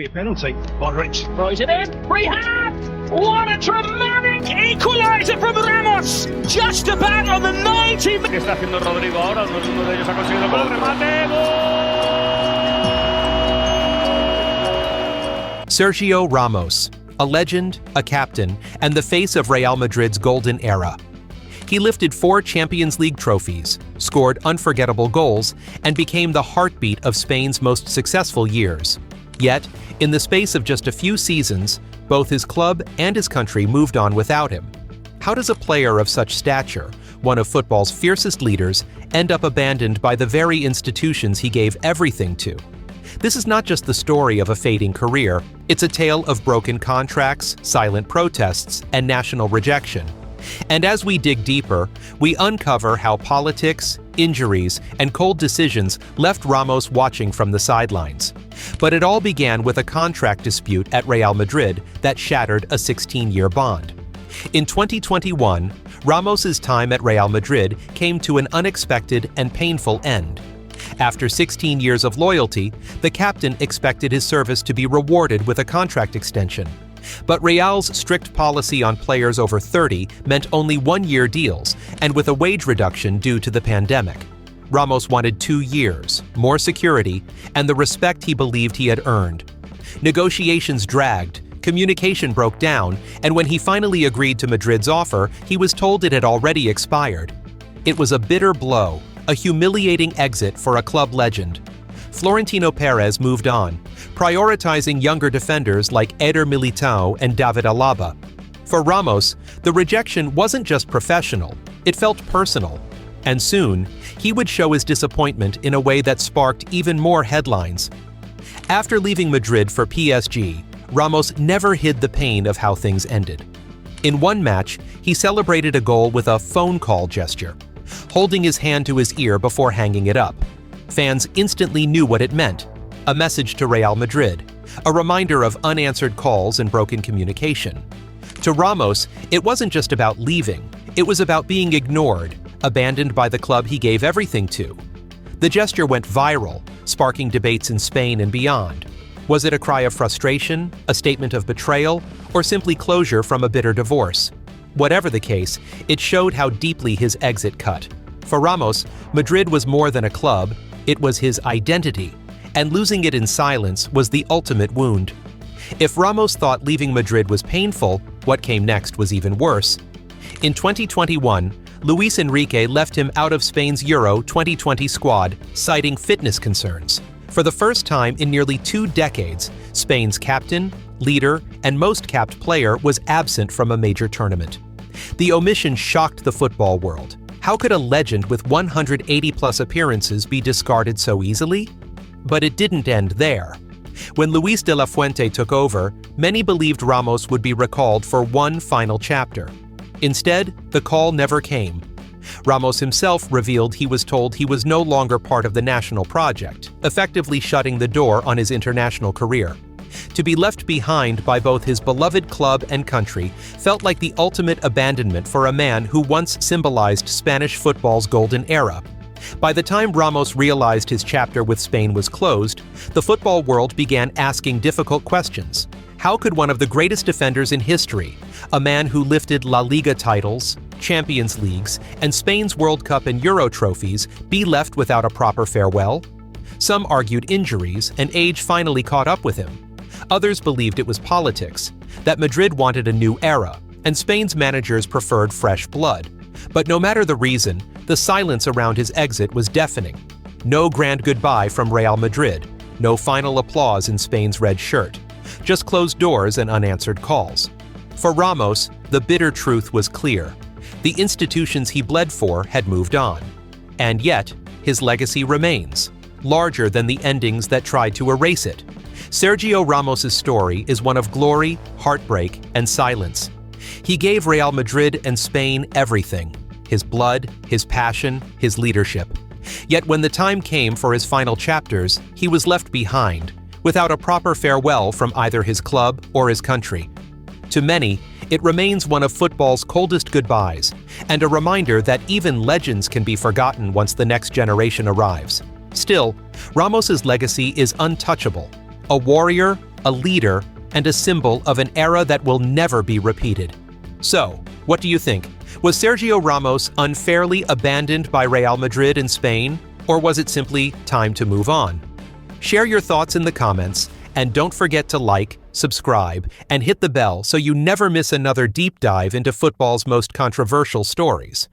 be a penalty. Modric. Throws it in. Rehab! What a dramatic equaliser from Ramos! Just about on the 90 minutes. ¿Qué está haciendo Rodrigo ahora? Uno de ellos ha conseguido el remate. ¡Gol! Sergio Ramos, a legend, a captain, and the face of Real Madrid's golden era. He lifted 4 Champions League trophies, scored unforgettable goals, and became the heartbeat of Spain's most successful years. Yet, in the space of just a few seasons, both his club and his country moved on without him. How does a player of such stature, one of football's fiercest leaders, end up abandoned by the very institutions he gave everything to? This is not just the story of a fading career, it's a tale of broken contracts, silent protests, and national rejection. And as we dig deeper, we uncover how politics, injuries, and cold decisions left Ramos watching from the sidelines. But it all began with a contract dispute at Real Madrid that shattered a 16-year bond. In 2021, Ramos's time at Real Madrid came to an unexpected and painful end. After 16 years of loyalty, the captain expected his service to be rewarded with a contract extension. But Real's strict policy on players over 30 meant only 1-year deals, and with a wage reduction due to the pandemic. Ramos wanted 2 years, more security, and the respect he believed he had earned. Negotiations dragged, communication broke down, and when he finally agreed to Madrid's offer, he was told it had already expired. It was a bitter blow, a humiliating exit for a club legend. Florentino Perez moved on, prioritizing younger defenders like Eder Militao and David Alaba. For Ramos, the rejection wasn't just professional, it felt personal. And soon, he would show his disappointment in a way that sparked even more headlines. After leaving Madrid for PSG, Ramos never hid the pain of how things ended. In one match, he celebrated a goal with a phone call gesture, holding his hand to his ear before hanging it up. Fans instantly knew what it meant, a message to Real Madrid, a reminder of unanswered calls and broken communication. To Ramos, it wasn't just about leaving, it was about being ignored, abandoned by the club he gave everything to. The gesture went viral, sparking debates in Spain and beyond. Was it a cry of frustration, a statement of betrayal, or simply closure from a bitter divorce? Whatever the case, it showed how deeply his exit cut. For Ramos, Madrid was more than a club, it was his identity, and losing it in silence was the ultimate wound. If Ramos thought leaving Madrid was painful, what came next was even worse. In 2021, Luis Enrique left him out of Spain's Euro 2020 squad, citing fitness concerns. For the first time in nearly 2 decades, Spain's captain, leader, and most capped player was absent from a major tournament. The omission shocked the football world. How could a legend with 180-plus appearances be discarded so easily? But it didn't end there. When Luis de la Fuente took over, many believed Ramos would be recalled for one final chapter. Instead, the call never came. Ramos himself revealed he was told he was no longer part of the national project, effectively shutting the door on his international career. To be left behind by both his beloved club and country felt like the ultimate abandonment for a man who once symbolized Spanish football's golden era. By the time Ramos realized his chapter with Spain was closed, the football world began asking difficult questions. How could one of the greatest defenders in history, a man who lifted La Liga titles, Champions Leagues, and Spain's World Cup and Euro trophies, be left without a proper farewell? Some argued injuries and age finally caught up with him. Others believed it was politics, that Madrid wanted a new era, and Spain's managers preferred fresh blood. But no matter the reason, the silence around his exit was deafening. No grand goodbye from Real Madrid, no final applause in Spain's red shirt, just closed doors and unanswered calls. For Ramos, the bitter truth was clear. The institutions he bled for had moved on. And yet, his legacy remains, larger than the endings that tried to erase it. Sergio Ramos' story is one of glory, heartbreak, and silence. He gave Real Madrid and Spain everything: his blood, his passion, his leadership. Yet when the time came for his final chapters, he was left behind, without a proper farewell from either his club or his country. To many, it remains one of football's coldest goodbyes, and a reminder that even legends can be forgotten once the next generation arrives. Still, Ramos's legacy is untouchable. A warrior, a leader, and a symbol of an era that will never be repeated. So, what do you think? Was Sergio Ramos unfairly abandoned by Real Madrid and Spain, or was it simply time to move on? Share your thoughts in the comments, and don't forget to like, subscribe, and hit the bell so you never miss another deep dive into football's most controversial stories.